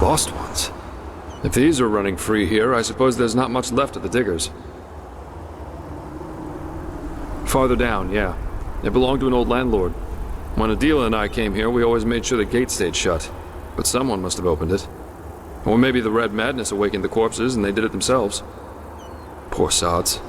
Lost ones. If these are running free here, I suppose there's not much left of the diggers. Farther down, yeah. It belonged to an old landlord. When Adela and I came here, we always made sure the gate stayed shut. But someone must have opened it. Or maybe the Red Madness awakened the corpses and they did it themselves. Poor sods.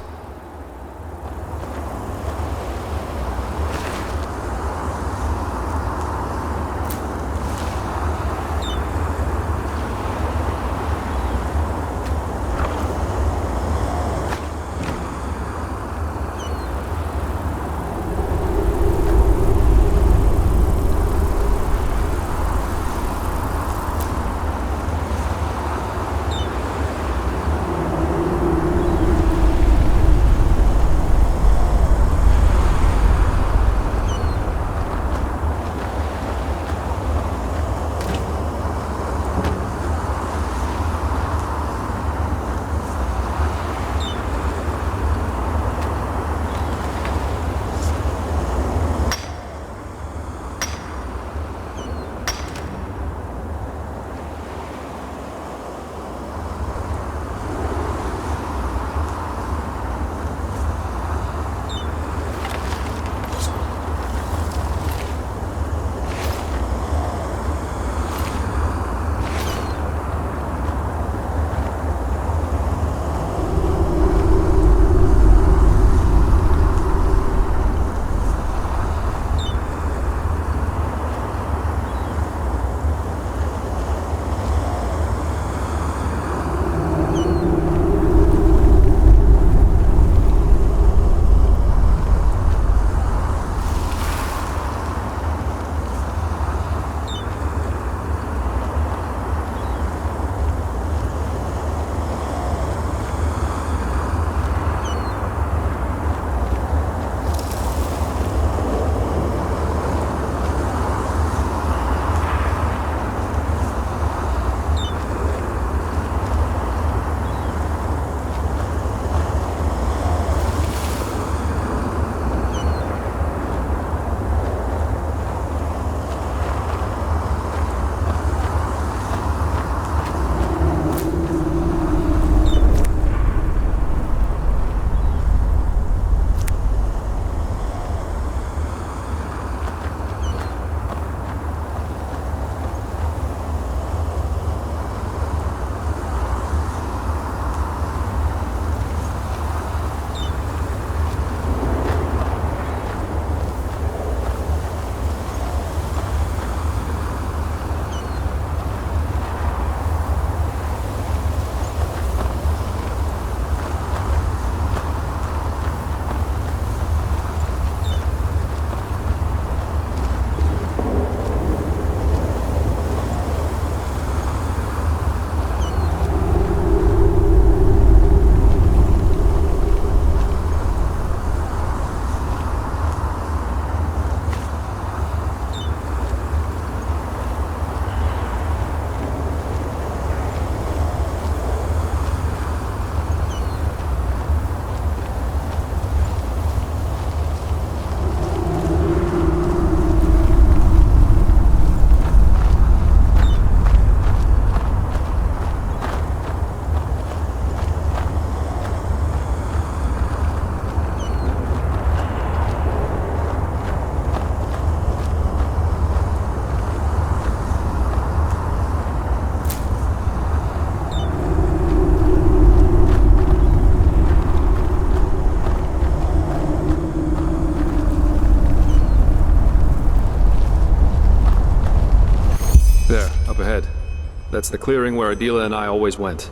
That's the clearing where Adela and I always went.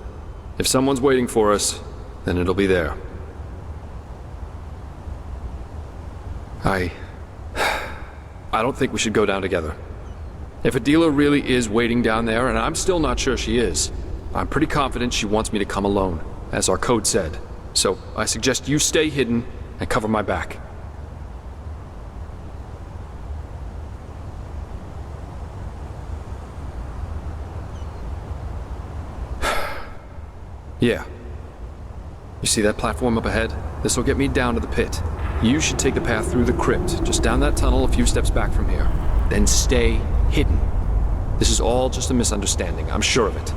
If someone's waiting for us, then it'll be there. I don't think we should go down together. If Adela really is waiting down there, and I'm still not sure she is, I'm pretty confident she wants me to come alone, as our code said. So I suggest you stay hidden and cover my back. Yeah. You see that platform up ahead? This'll get me down to the pit. You should take the path through the crypt, just down that tunnel a few steps back from here. Then stay hidden. This is all just a misunderstanding. I'm sure of it.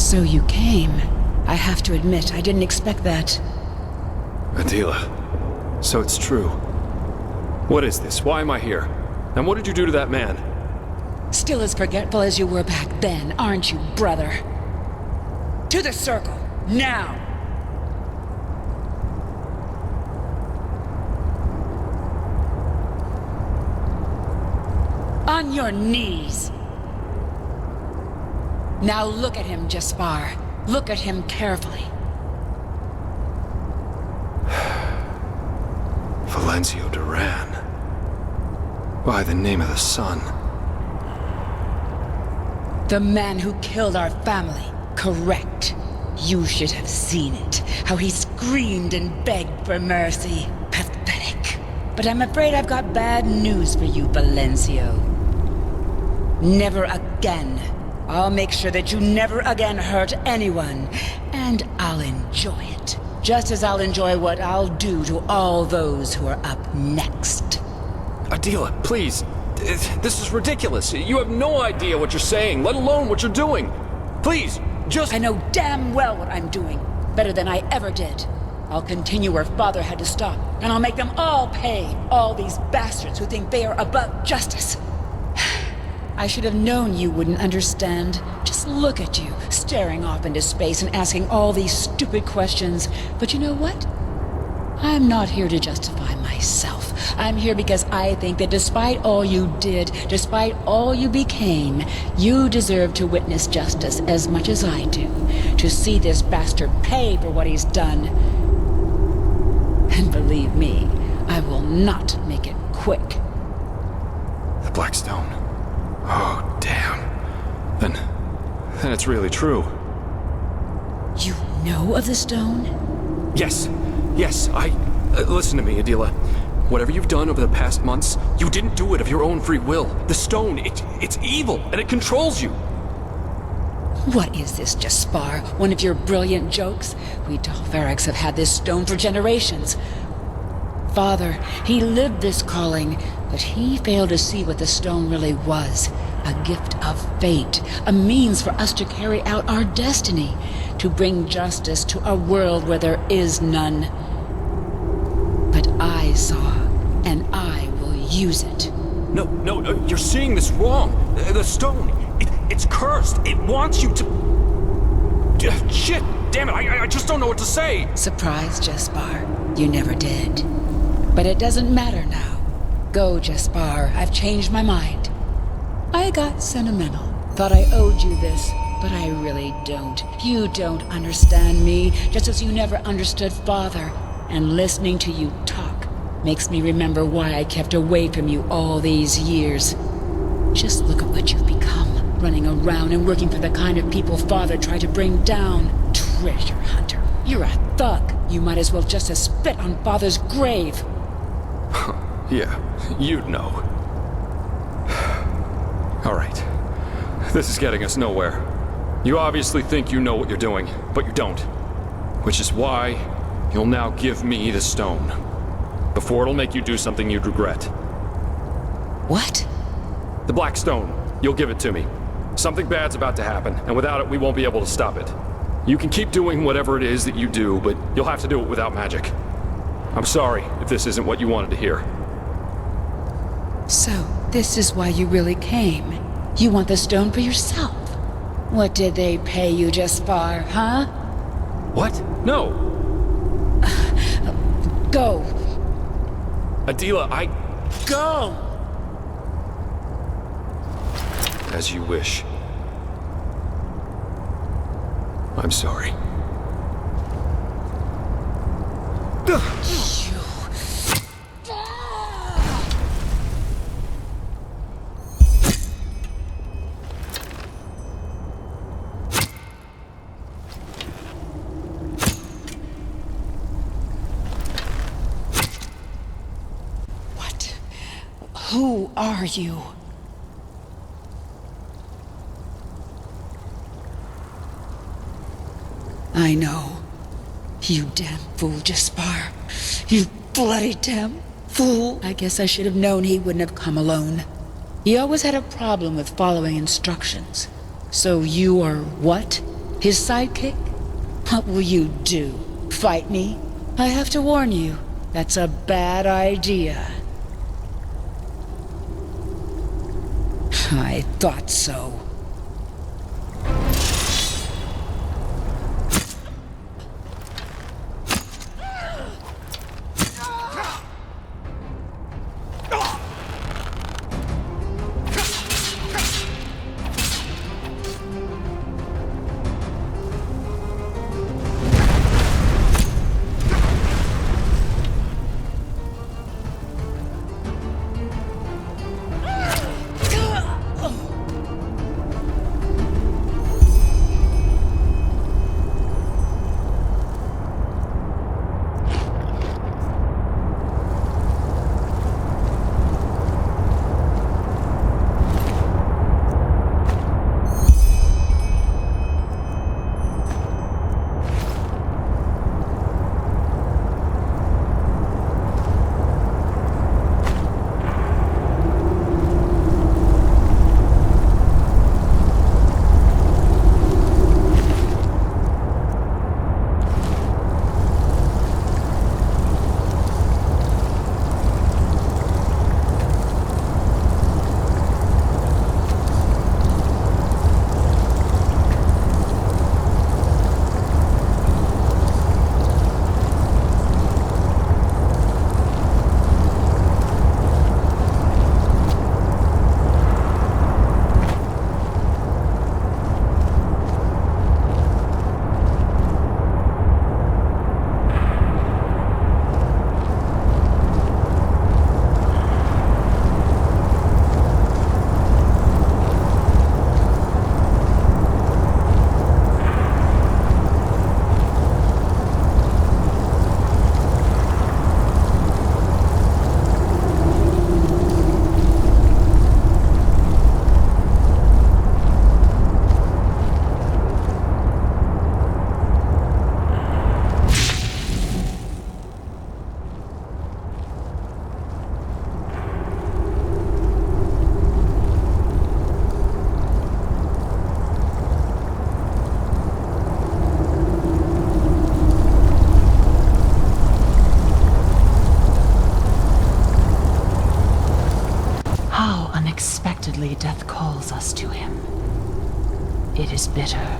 So you came. I have to admit, I didn't expect that. Adila, so it's true. What is this? Why am I here? And what did you do to that man? Still as forgetful as you were back then, aren't you, brother? To the circle, now! On your knees! Now look at him, Jaspar. Look at him carefully. Valencio Duran. By the name of the sun. The man who killed our family. Correct. You should have seen it. How he screamed and begged for mercy. Pathetic. But I'm afraid I've got bad news for you, Valencio. Never again. I'll make sure that you never again hurt anyone. And I'll enjoy it. Just as I'll enjoy what I'll do to all those who are up next. Adila, please. This is ridiculous. You have no idea what you're saying, let alone what you're doing. Please, just... I know damn well what I'm doing. Better than I ever did. I'll continue where Father had to stop. And I'll make them all pay. All these bastards who think they are above justice. I should have known you wouldn't understand. Just look at you, staring off into space and asking all these stupid questions. But you know what? I'm not here to justify myself. I'm here because I think that despite all you did, despite all you became, you deserve to witness justice as much as I do. To see this bastard pay for what he's done. And believe me, I will not make it quick. The Black Stone. Oh, damn. Then it's really true. You know of the stone? Yes. Listen to me, Adila. Whatever you've done over the past months, you didn't do it of your own free will. The stone, it's evil, and it controls you. What is this, Jaspar? One of your brilliant jokes? We ДАЛЬ ВАРЕКs have had this stone for generations. Father, he lived this calling, but he failed to see what the stone really was. A gift of fate, a means for us to carry out our destiny, to bring justice to a world where there is none. But I saw, and I will use it. No, you're seeing this wrong. The stone, it's cursed. It wants you to... Shit, damn it, I just don't know what to say. Surprised, Jaspar. You never did. But it doesn't matter now. Go, Jaspar. I've changed my mind. I got sentimental. Thought I owed you this, but I really don't. You don't understand me, just as you never understood Father. And listening to you talk makes me remember why I kept away from you all these years. Just look at what you've become, running around and working for the kind of people Father tried to bring down. Treasure hunter. You're a thug. You might as well just have spit on Father's grave. Yeah, you'd know. All right. This is getting us nowhere. You obviously think you know what you're doing, but you don't. Which is why you'll now give me the stone. Before it'll make you do something you'd regret. What? The Black Stone. You'll give it to me. Something bad's about to happen, and without it we won't be able to stop it. You can keep doing whatever it is that you do, but you'll have to do it without magic. I'm sorry if this isn't what you wanted to hear. So, this is why you really came. You want the stone for yourself. What did they pay you, Jaspar, huh? What? No! Go. Adila, Go! As you wish. I'm sorry. Who are you? I know. You damn fool, Jaspar. You bloody damn fool. I guess I should have known he wouldn't have come alone. He always had a problem with following instructions. So you are what? His sidekick? What will you do? Fight me? I have to warn you, that's a bad idea. I thought so. Death calls us to him. It is bitter,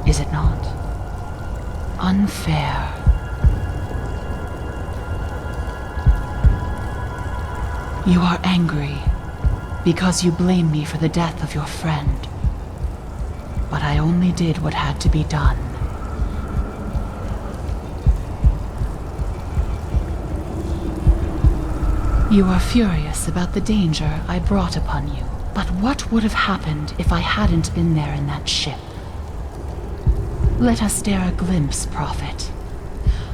is it not? Unfair. You are angry because you blame me for the death of your friend. But I only did what had to be done. You are furious about the danger I brought upon you. But what would have happened if I hadn't been there in that ship? Let us dare a glimpse, Prophet.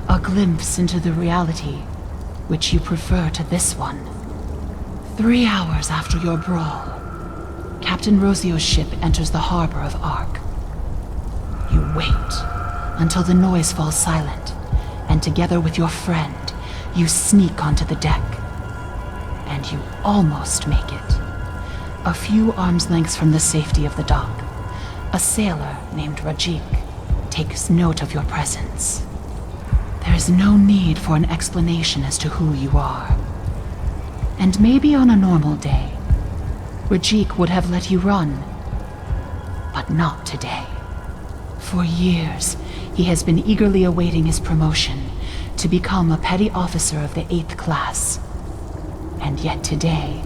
A glimpse into the reality which you prefer to this one. 3 hours after your brawl, Captain Rosio's ship enters the harbor of Ark. You wait until the noise falls silent, and together with your friend, you sneak onto the deck. And you almost make it. A few arms' lengths from the safety of the dock, a sailor named Rajik takes note of your presence. There is no need for an explanation as to who you are. And maybe on a normal day, Rajik would have let you run. But not today. For years, he has been eagerly awaiting his promotion to become a petty officer of the 8th class. And yet today,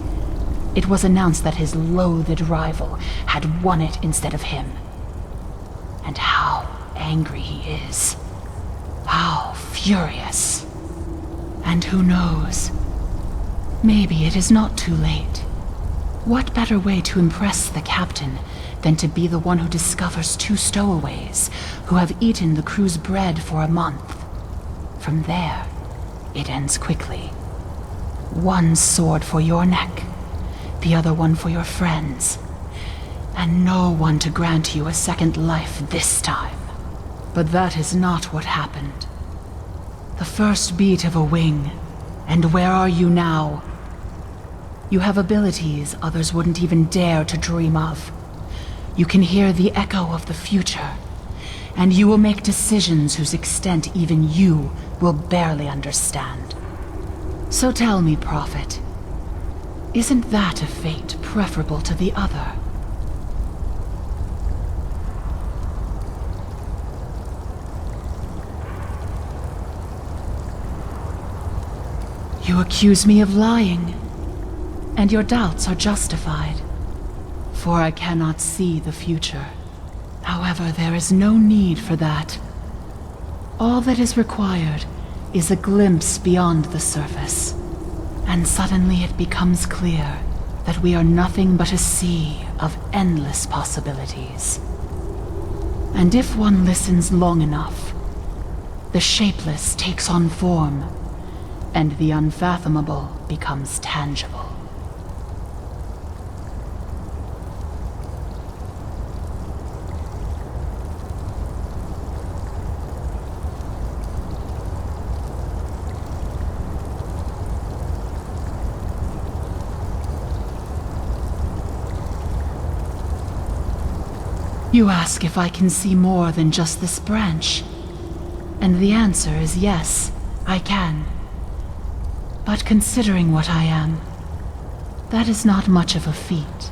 it was announced that his loathed rival had won it instead of him. And how angry he is. How furious. And who knows? Maybe it is not too late. What better way to impress the captain than to be the one who discovers 2 stowaways who have eaten the crew's bread for a month? From there, it ends quickly. One sword for your neck, the other one for your friends, and no one to grant you a second life this time. But that is not what happened. The first beat of a wing, and where are you now? You have abilities others wouldn't even dare to dream of. You can hear the echo of the future, and you will make decisions whose extent even you will barely understand. So tell me, Prophet, isn't that a fate preferable to the other? You accuse me of lying, and your doubts are justified, for I cannot see the future. However, there is no need for that. All that is required is a glimpse beyond the surface, and suddenly it becomes clear that we are nothing but a sea of endless possibilities. And if one listens long enough, the shapeless takes on form, and the unfathomable becomes tangible. You ask if I can see more than just this branch, and the answer is yes, I can. But considering what I am, that is not much of a feat.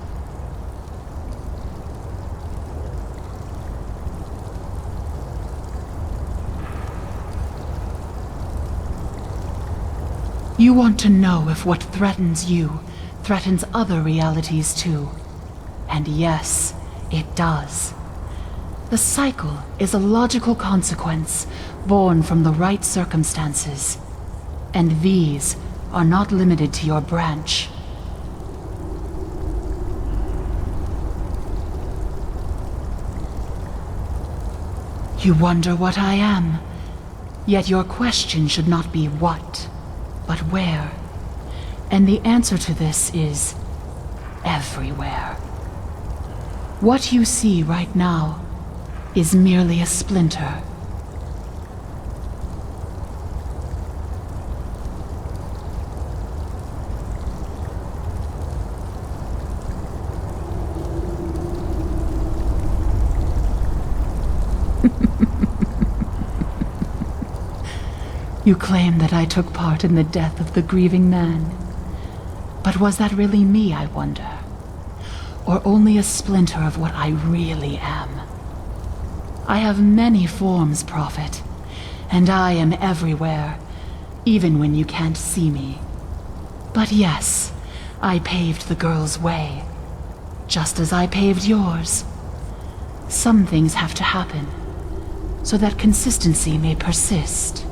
You want to know if what threatens you threatens other realities too. And yes, it does. The cycle is a logical consequence born from the right circumstances. And these are not limited to your branch. You wonder what I am, yet your question should not be what, but where. And the answer to this is everywhere. What you see right now is merely a splinter. You claim that I took part in the death of the grieving man. But was that really me, I wonder? Or only a splinter of what I really am? I have many forms, Prophet, and I am everywhere, even when you can't see me. But yes, I paved the girl's way, just as I paved yours. Some things have to happen, so that consistency may persist.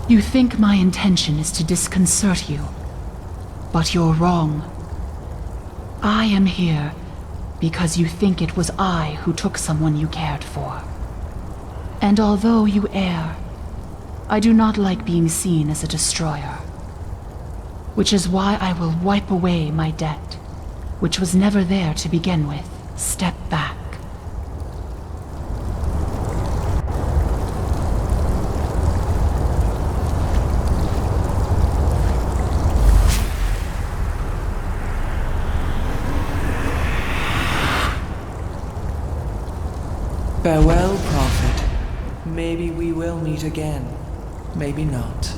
You think my intention is to disconcert you, but you're wrong. I am here because you think it was I who took someone you cared for. And although you err, I do not like being seen as a destroyer. Which is why I will wipe away my debt, which was never there to begin with. Step back. Farewell, Prophet. Maybe we will meet again. Maybe not.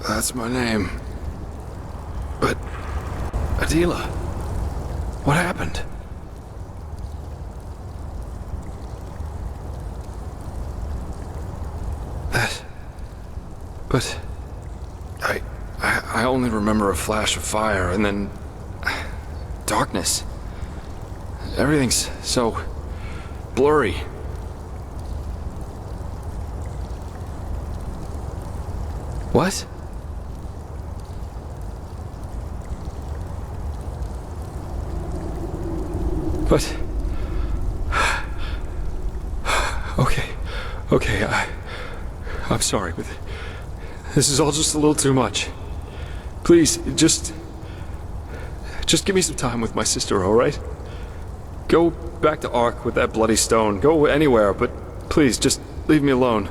That's my name. But Adila, what happened? But I only remember a flash of fire and then darkness. Everything's so blurry. What? But okay. Okay, I'm sorry, but this is all just a little too much. Please, just give me some time with my sister, all right? Go back to Ark with that bloody stone. Go anywhere, but please, just leave me alone.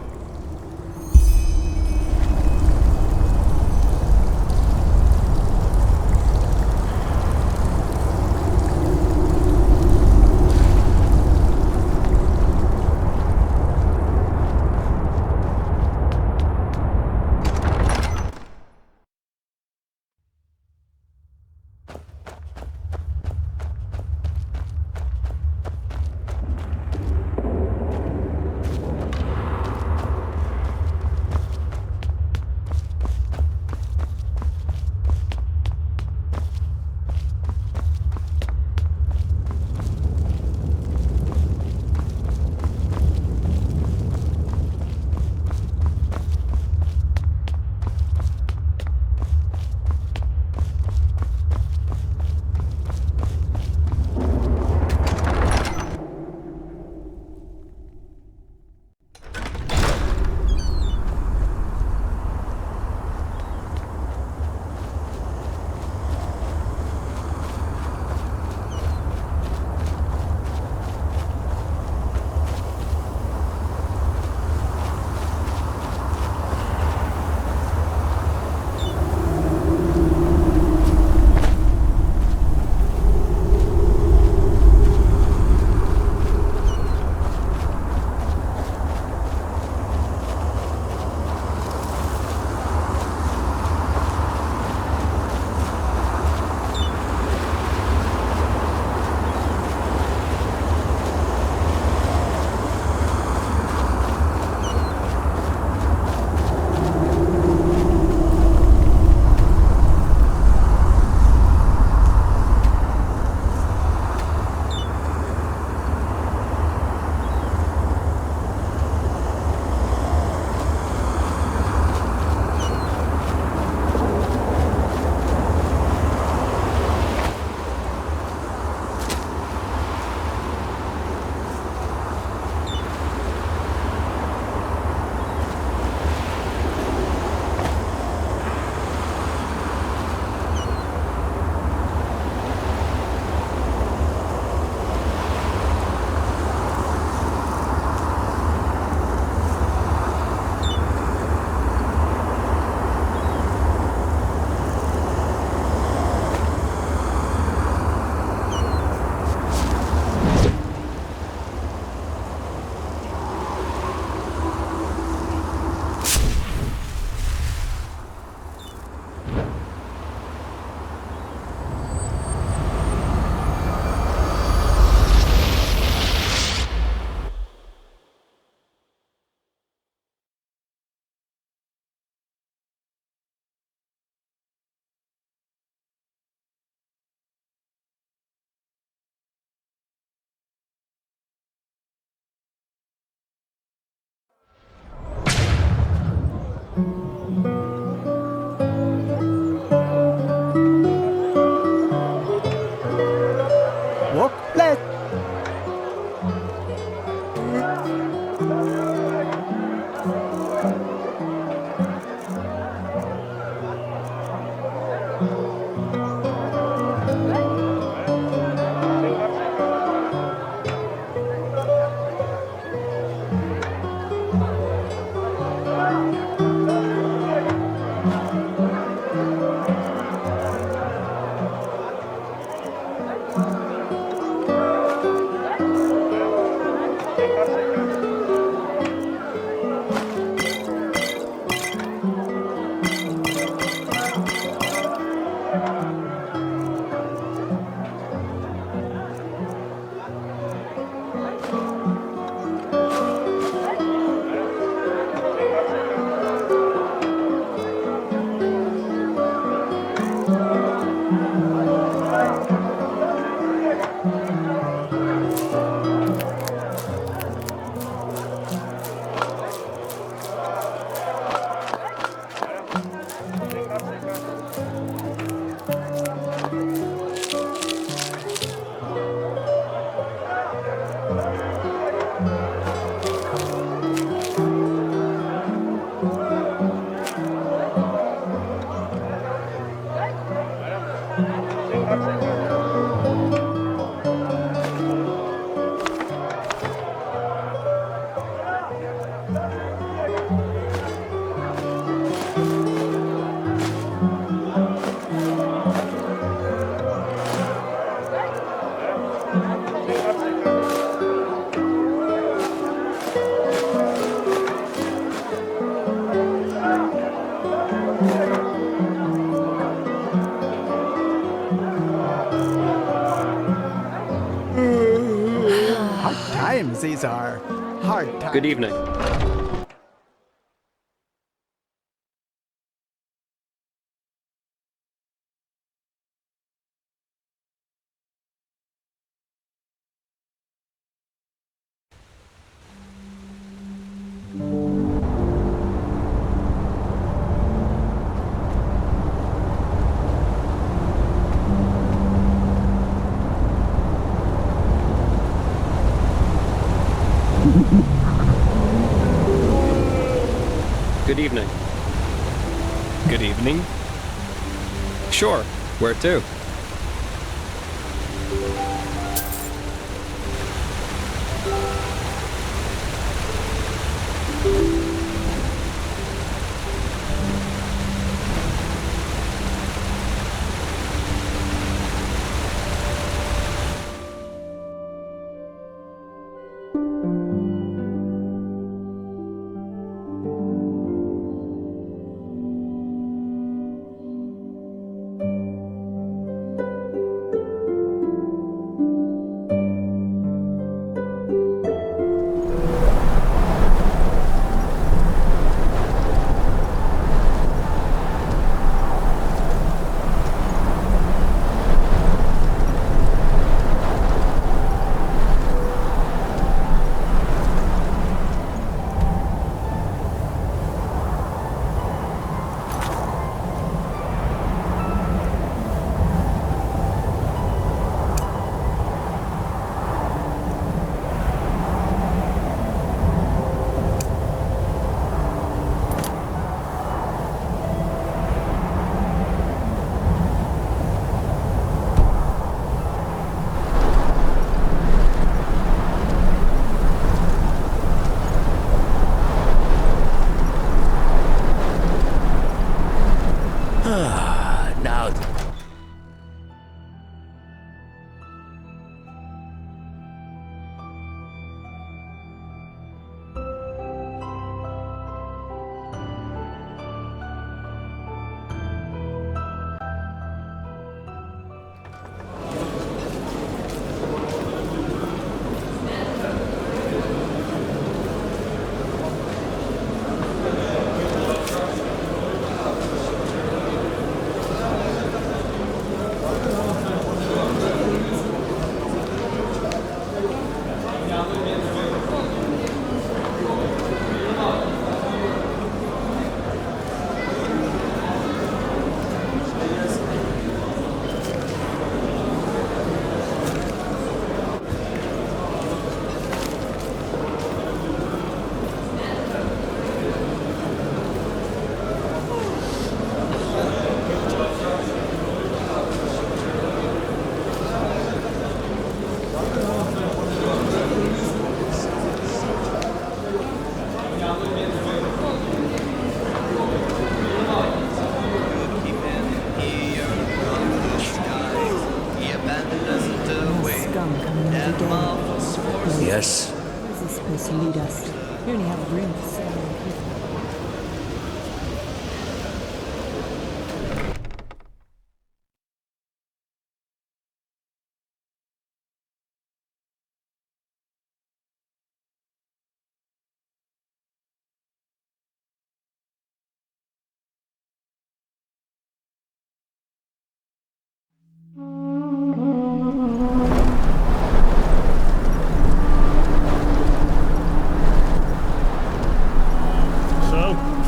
Sometimes these are hard times. Good evening. Good evening. Good evening. Sure, where to? Now, Yes. Where is this supposed to lead us? We only have room for so many people.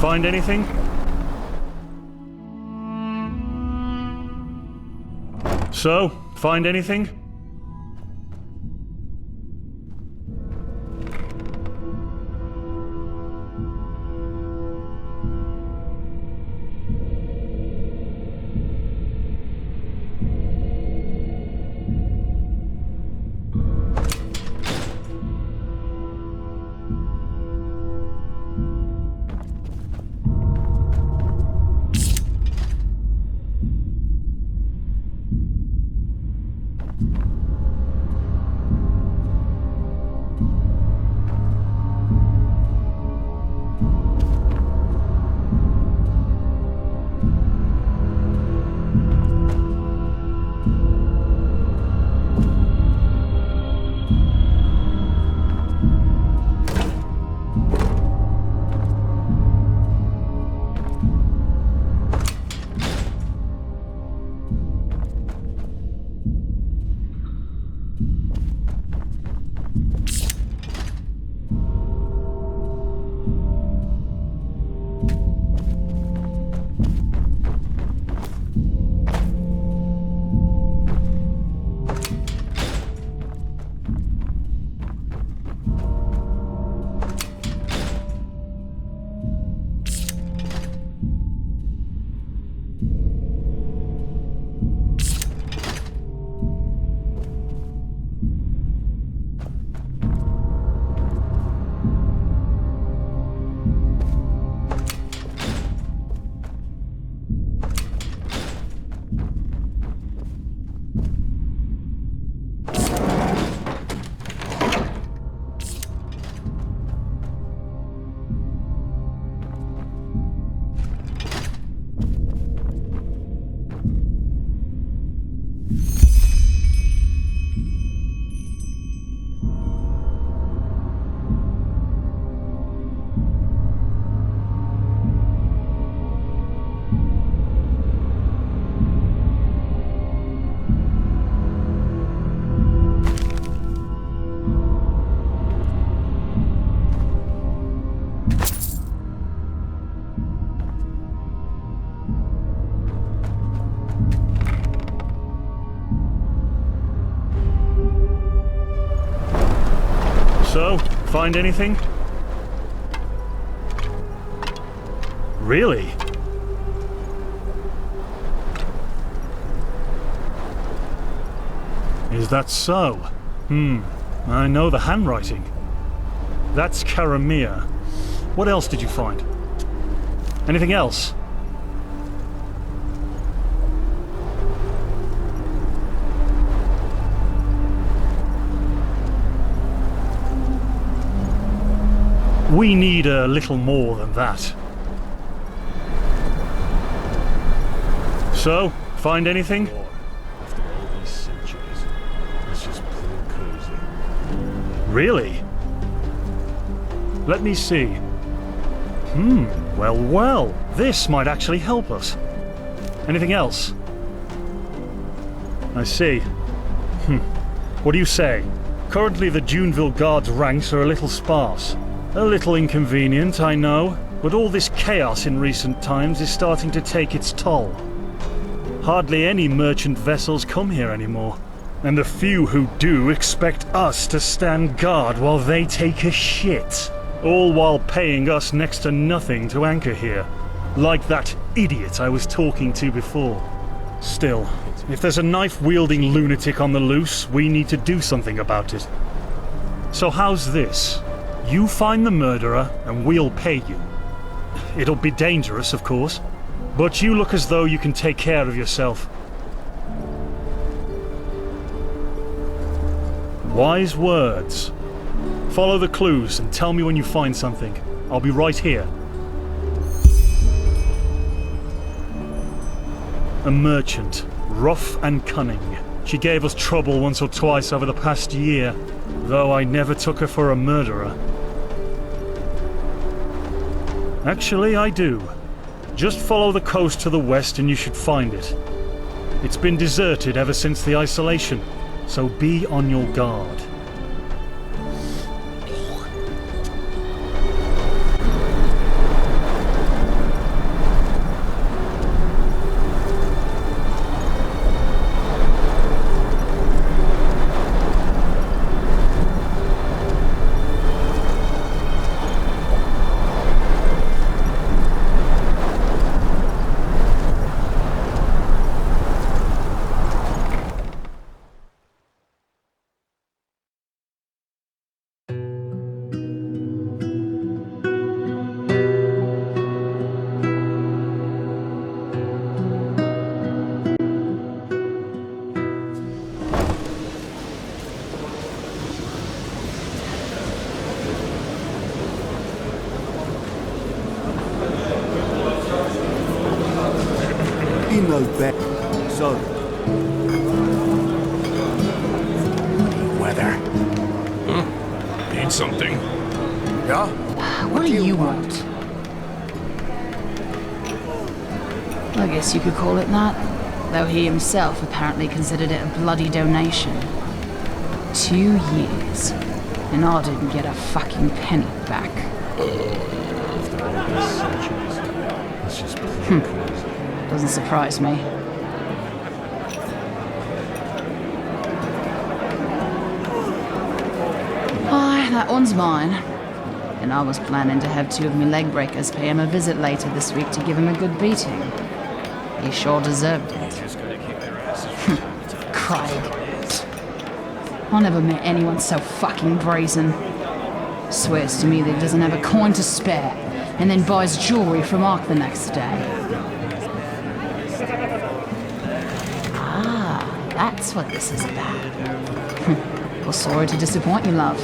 Find anything? So, find anything? So, find anything? Really? Is that so? I know the handwriting. That's Karamir. What else did you find? Anything else? We need a little more than that. So, find anything? After all these centuries, it's just plain crazy. Really? Let me see. Well, this might actually help us. Anything else? I see. What do you say? Currently the Duneville Guard's ranks are a little sparse. A little inconvenient, I know, but all this chaos in recent times is starting to take its toll. Hardly any merchant vessels come here anymore, and the few who do expect us to stand guard while they take a shit. All while paying us next to nothing to anchor here. Like that idiot I was talking to before. Still, if there's a knife-wielding lunatic on the loose, we need to do something about it. So how's this? You find the murderer, and we'll pay you. It'll be dangerous, of course, but you look as though you can take care of yourself. Wise words. Follow the clues and tell me when you find something. I'll be right here. A merchant, rough and cunning. She gave us trouble once or twice over the past year, though I never took her for a murderer. Actually, I do. Just follow the coast to the west and you should find it. It's been deserted ever since the isolation, so be on your guard. You know better. So. Weather. Need something. Yeah? What do you want? I guess you could call it that. Though he himself apparently considered it a bloody donation. 2 years. And I didn't get a fucking penny back. After all these centuries, it's just plain crazy. Doesn't surprise me. Aye, that one's mine. And I was planning to have 2 of me leg breakers pay him a visit later this week to give him a good beating. He sure deserved it. Craig. I never met anyone so fucking brazen. Swears to me that he doesn't have a coin to spare, and then buys jewelry from Ark the next day. That's what this is about. Well, sorry to disappoint you, love,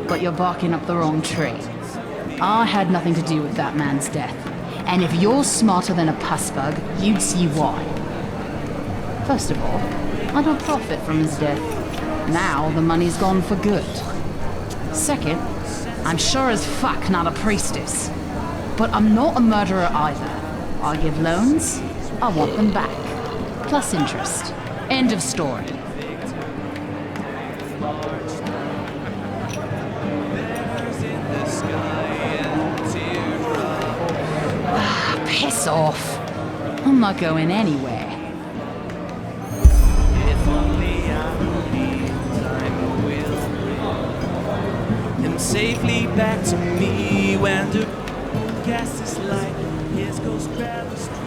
but you're barking up the wrong tree. I had nothing to do with that man's death, and if you're smarter than a pussbug, you'd see why. First of all, I don't profit from his death. Now the money's gone for good. Second, I'm sure as fuck not a priestess. But I'm not a murderer either. I give loans, I want them back. Plus interest. End of story. Piss off. I'm not going anywhere. And safely back to me when the cast is light. His ghost travels.